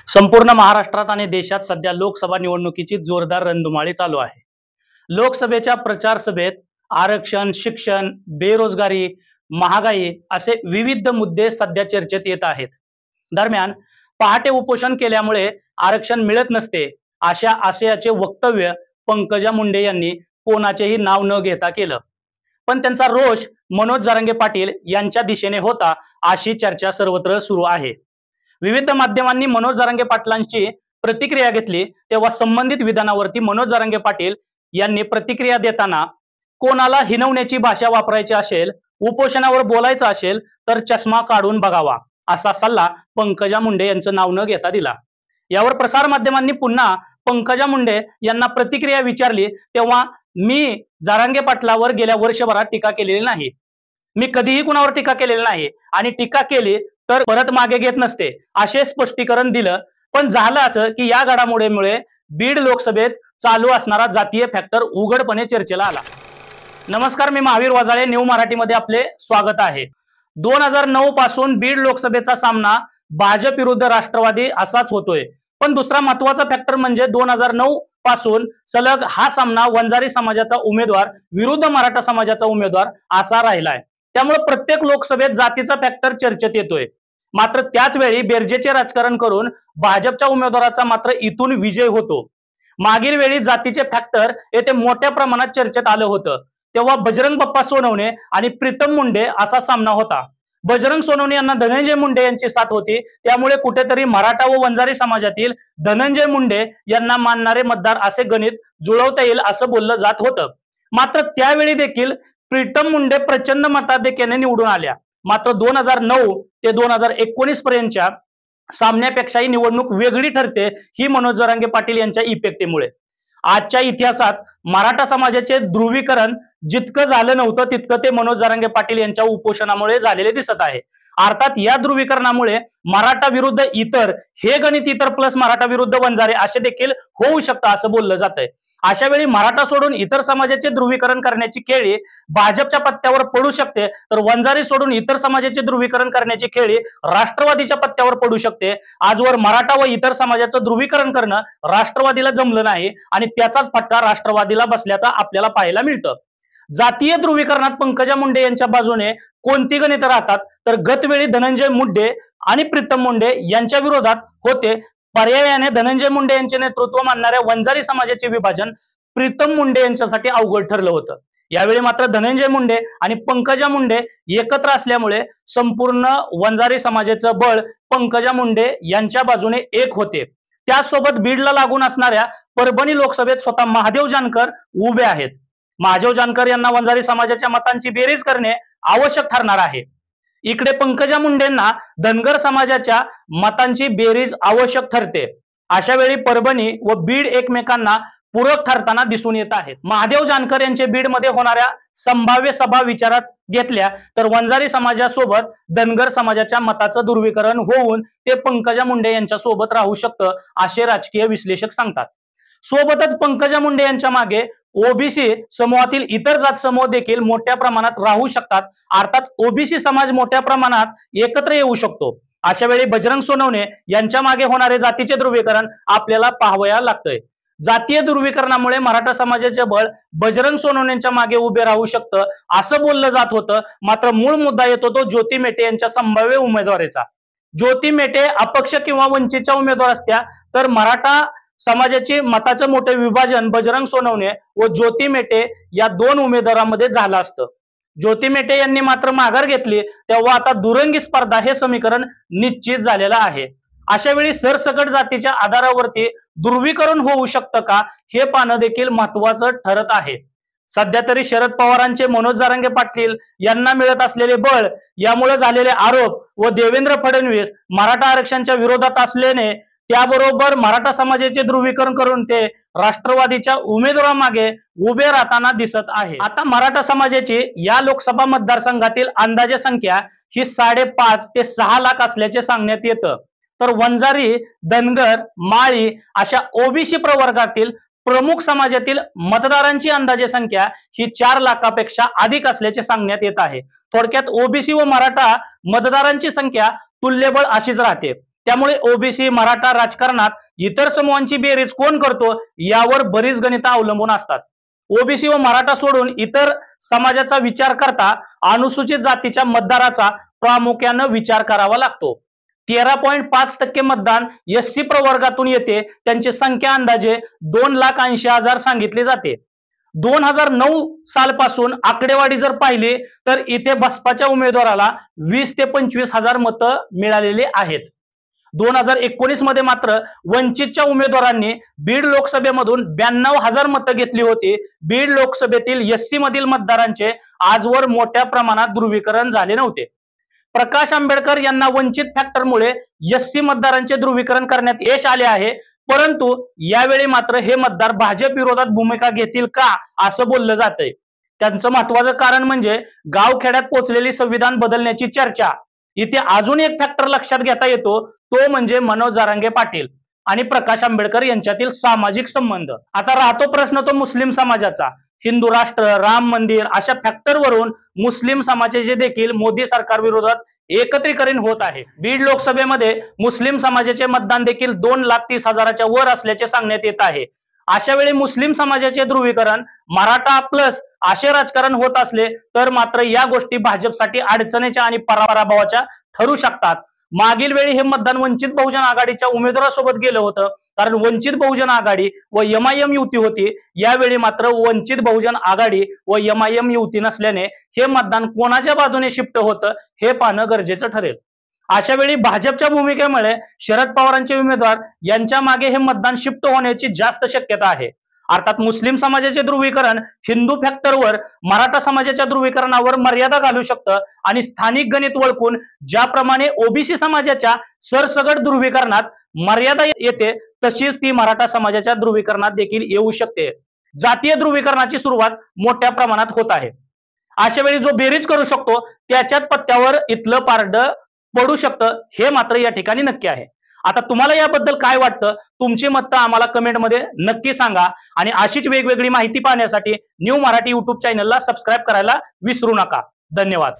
संपूर्ण महाराष्ट्रात आणि देशात सध्या लोकसभा निवडणुकीची जोरदार रणधुमाळी चालू आहे। लोकसभेच्या प्रचार सभेत आरक्षण, शिक्षण, बेरोजगारी, महागाई असे विविध मुद्दे सध्या चर्चेत येत आहेत। दरम्यान पहाटे उपोषण केल्यामुळे आरक्षण मिळत नसते अशा आशयाचे वक्तव्य पंकजा मुंडे यांनी कोणाचेही नाव न घेता केलं, पण त्यांचा रोष मनोज जरांगे पाटील यांच्या दिशेने होता अशी चर्चा सर्वत्र सुरू आहे। विविध माध्यमांनी मनोज जरांगे पाटलांची प्रतिक्रिया घेतली तेव्हा संबंधित विधानावरती मनोज जरांगे पाटील यांनी प्रतिक्रिया देताना कोणाला हिनवण्याची भाषा वापरायची असेल, उपोषणावर बोलायचं असेल तर चष्मा काढून बघावा असा सल्ला पंकजा मुंडे यांचं नाव न घेता दिला। यावर प्रसार माध्यमांनी पुन्हा पंकजा मुंडे यांना प्रतिक्रिया विचारली तेव्हा मी जरांगे पाटलावर गेल्या वर्षभरात टीका केलेली नाही, मी कधीही कुणावर टीका केलेली नाही आणि टीका केली तर परत मागे घेत नसते असे स्पष्टीकरण दिलं। पण झालं असं की या घडामोडीमुळे बीड लोकसभेत चालू असणारा जातीय फॅक्टर उघडपणे चर्चेला आला। नमस्कार, मी महावीर वाजाळे, न्यू मराठीमध्ये आपले स्वागत आहे। 2009 पासून बीड लोकसभेचा सामना भाजप विरुद्ध राष्ट्रवादी असाच होतोय, पण दुसरा महत्त्वाचा फॅक्टर म्हणजे 2009 पासून सलग हा सामना वंजारी समाजाचा उमेदवार विरुद्ध मराठा समाजाचा उमेदवार असा राहिलाय। त्यामुळे प्रत्येक लोकसभेत जातीचा फॅक्टर चर्चेत येतोय। मात्र त्याच वेळी बेरजेचे राजकारण करून भाजपच्या उमेदवाराचा मात्र इथून विजय होतो। मागील वेळी जातीचे फॅक्टर येथे मोठ्या प्रमाणात चर्चेत आलं होतं, तेव्हा बजरंग बाप्पा सोनवणे आणि प्रीतम मुंडे असा सामना होता। बजरंग सोनवणे यांना धनंजय मुंडे यांची साथ होती, त्यामुळे कुठेतरी मराठा व वंजारी समाजातील धनंजय मुंडे यांना मानणारे मतदार असे गणित जुळवता येईल असं बोललं जात होतं। मात्र त्यावेळी देखील प्रीतम मुंडे प्रचंड मताधिक्याने निवडून आल्या। मात्र 2009 ते 2019 पर्यंतच्या सामन्यापेक्षाही निवडणूक वेगळी ठरते ही मनोज जरांगे पाटील यांच्या इफेक्टमुळे। आजच्या इतिहासात मराठा समाजाचे ध्रुवीकरण जितकं झालं नव्हतं तितकं ते मनोज जरांगे पाटील यांच्या उपोषणामुळे झालेले दिसत आहे। अर्थात या ध्रुवीकरणामुळे मराठा विरुद्ध इतर हे गणित इतर प्लस मराठा विरुद्ध वंजारी असे देखील होऊ शकतं असं बोललं जातंय। अशा वेळी मराठा सोडून इतर समाजाचे ध्रुवीकरण करण्याची खेळी भाजपच्या पत्त्यावर पडू शकते, तर वंजारी सोडून इतर समाजाचे ध्रुवीकरण करण्याची खेळी राष्ट्रवादीच्या पत्त्यावर पडू शकते। आजवर मराठा व इतर समाजाचं ध्रुवीकरण करणं राष्ट्रवादीला जमलं नाही आणि त्याचाच फटका राष्ट्रवादीला बसल्याचा आपल्याला पाहायला मिळतं। जातीय ध्रुवीकरणात पंकजा मुंडे यांच्या बाजूने कोणती गणित राहतात, तर गतवेळी धनंजय मुंडे आणि प्रीतम मुंडे यांच्या विरोधात होते। पर्यायाने धनंजय मुंडे यांचे नेतृत्व मानणाऱ्या वंजारी समाजाचे विभाजन प्रीतम मुंडे यांच्यासाठी अवघड ठरलं होतं। यावेळी मात्र धनंजय मुंडे आणि पंकजा मुंडे एकत्र असल्यामुळे संपूर्ण वंजारी समाजाचं बळ पंकजा मुंडे यांच्या बाजूने एक होते। त्यासोबत बीडला लागून असणाऱ्या परभणी लोकसभेत स्वतः महादेव जानकर उभे आहेत। महादेव जानकर यांना वंजारी समाजाच्या मतांची बेरीज करणे आवश्यक ठरणार आहे। इकडे पंकजा मुंडेंना धनगर समाजाच्या मतांची बेरीज आवश्यक ठरते। अशा वेळी परभणी व बीड एकमेकांना पूरक ठरताना दिसून येत आहेत। महादेव जानकर यांचे बीडमध्ये होणाऱ्या संभाव्य सभा विचारात घेतल्या तर वंजारी समाजासोबत धनगर समाजाच्या मताचं ध्रुवीकरण होऊन ते पंकजा मुंडे यांच्या सोबत राहू शकतं असे राजकीय विश्लेषक सांगतात। सोबतच पंकजा मुंडे यांच्या मागे ओबीसी समूहातील इतर जात समूह देखील मोठ्या प्रमाणात राहू शकतात। अर्थात ओबीसी समाज मोठ्या प्रमाणात एकत्र येऊ शकतो। अशा वेळी बजरंग सोनवणे यांच्या मागे होणारे जातीचे ध्रुवीकरण आपल्याला पाहावया लागतंय। जातीय ध्रुवीकरणामुळे मराठा समाजाचे बळ बजरंग सोनवणेंच्या मागे उभे राहू शकतं असं बोललं जात होतं। मात्र मूळ मुद्दा येतो तो ज्योती मेटे यांच्या संभाव्य उमेदवारीचा। ज्योती मेटे अपक्ष किंवा वंचितच्या उमेदवार असत्या तर मराठा समाजाची मताचं मोठे विभाजन बजरंग सोनवणे व ज्योती मेटे या दोन उमेदवारांमध्ये झालं असतं। ज्योती मेटे यांनी मात्र माघार घेतली तेव्हा आता दुरंगी स्पर्धा हे समीकरण निश्चित झालेलं आहे। अशा वेळी सरसकट जातीच्या आधारावरती ध्रुवीकरण होऊ शकतं का हे पाहणं देखील महत्वाचं ठरत आहे। सध्या तरी शरद पवारांचे मनोज जरांगे पाटील यांना मिळत असलेले बळ, यामुळे झालेले आरोप व देवेंद्र फडणवीस मराठा आरक्षणाच्या विरोधात असल्याने त्याबरोबर मराठा समाजाचे ध्रुवीकरण करून ते राष्ट्रवादीच्या उमेदवारामागे उभे राहताना दिसत आहे। आता मराठा समाजाची या लोकसभा मतदारसंघातील अंदाजे संख्या ही 5.5 ते 6 लाख असल्याचे सांगण्यात येतं, तर वंजारी, धनगर, माळी अशा ओबीसी प्रवर्गातील प्रमुख समाजातील मतदारांची अंदाजे संख्या ही 4 लाखापेक्षा अधिक असल्याचे सांगण्यात येत आहे। थोडक्यात ओबीसी व मराठा मतदारांची संख्या तुल्यबळ अशीच राहते। त्यामुळे ओबीसी मराठा राजकारणात इतर समूहांची बेरीज कोण करतो यावर बरीच गणितं अवलंबून असतात. ओबीसी व मराठा सोडून इतर समाजाचा विचार करता अनुसूचित जातीच्या मतदाराचा प्रामुख्याने विचार करावा लागतो. 13.5% मतदान एससी प्रवर्गातून येते. त्यांची संख्या अंदाजे 2,80,000 सांगितली जाते. 2009 सालपासून आकडेवारी जर पाहिली तर इथे बसपाच्या उमेदवाराला 20 ते 25,000 मतं मिळालेली आहेत. 2019 मध्ये मात्र वंचितच्या उमेदवारांनी बीड लोकसभेमधून 92,000 मतं घेतली होती. बीड लोकसभेतील एससी मधील मतदारांचे आजवर मोठ्या प्रमाणात ध्रुवीकरण झाले नव्हते. प्रकाश आंबेडकर यांना वंचित फॅक्टरमुळे एससी मतदारांचे ध्रुवीकरण करण्यात यश आले आहे. परंतु यावेळी मात्र हे मतदार भाजप विरोधात भूमिका घेतील का असं बोललं जातंय. त्यांचं महत्वाचं कारण म्हणजे गावखेड्यात पोहोचलेली संविधान बदलण्याची चर्चा. इथे अजून एक फॅक्टर लक्षात घेता येतो, तो म्हणजे मनोज जरांगे पाटील आणि प्रकाश आंबेडकर यांच्यातील सामाजिक संबंध. आता राहतो प्रश्न तो मुस्लिम समाजाचा. हिंदू राष्ट्र, राम मंदिर अशा फॅक्टरवरून मुस्लिम समाजाचे देखील मोदी सरकार विरोधात एकत्रीकरण होत आहे. बीड लोकसभेमध्ये मुस्लिम समाजाचे मतदान देखील 2,30,000च्या वर असल्याचे सांगण्यात येत आहे. अशा वेळी मुस्लिम समाजाचे ध्रुवीकरण मराठा प्लस असे राजकारण होत असले तर मात्र या गोष्टी भाजपसाठी अडचणीच्या आणि पराभवाच्या ठरू शकतात. मागील वेळी हे मतदान वंचित बहुजन आघाडीच्या उमेदवारासोबत गेलं होतं, कारण वंचित बहुजन आघाडी व एमआयएम युती होती. यावेळी मात्र वंचित बहुजन आघाडी व एमआयएम युती नसल्याने हे मतदान कोणाच्या बाजूने शिफ्ट होतं हे पाहणं गरजेचं ठरेल. अशा वेळी भाजपच्या भूमिकेमुळे शरद पवारांचे उमेदवार यांच्या मागे हे मतदान शिफ्ट होण्याची जास्त शक्यता आहे. अर्थात मुस्लिम समाजाचे ध्रुवीकरण हिंदू फॅक्टरवर मराठा समाजाच्या ध्रुवीकरणावर मर्यादा घालू शकतं आणि स्थानिक गणित ओळखून ज्याप्रमाणे ओबीसी समाजाच्या सरसगट ध्रुवीकरणात मर्यादा येते तशीच ती मराठा समाजाच्या ध्रुवीकरणात देखील येऊ शकते. जातीय ध्रुवीकरणाची सुरुवात मोठ्या प्रमाणात होत आहे. अशा वेळी जो बेरीज करू शकतो त्याच्याच पत्त्यावर इथलं पारडं पडू शकतं हे मात्र या ठिकाणी नक्की आहे. आता तुम्हाला याबद्दल काय वाटतं, तुमची मतं आम्हाला कमेंटमध्ये नक्की सांगा आणि अशीच वेगवेगळी माहिती पाहण्यासाठी न्यू मराठी युट्यूब चॅनलला सबस्क्राईब करायला विसरू नका. धन्यवाद.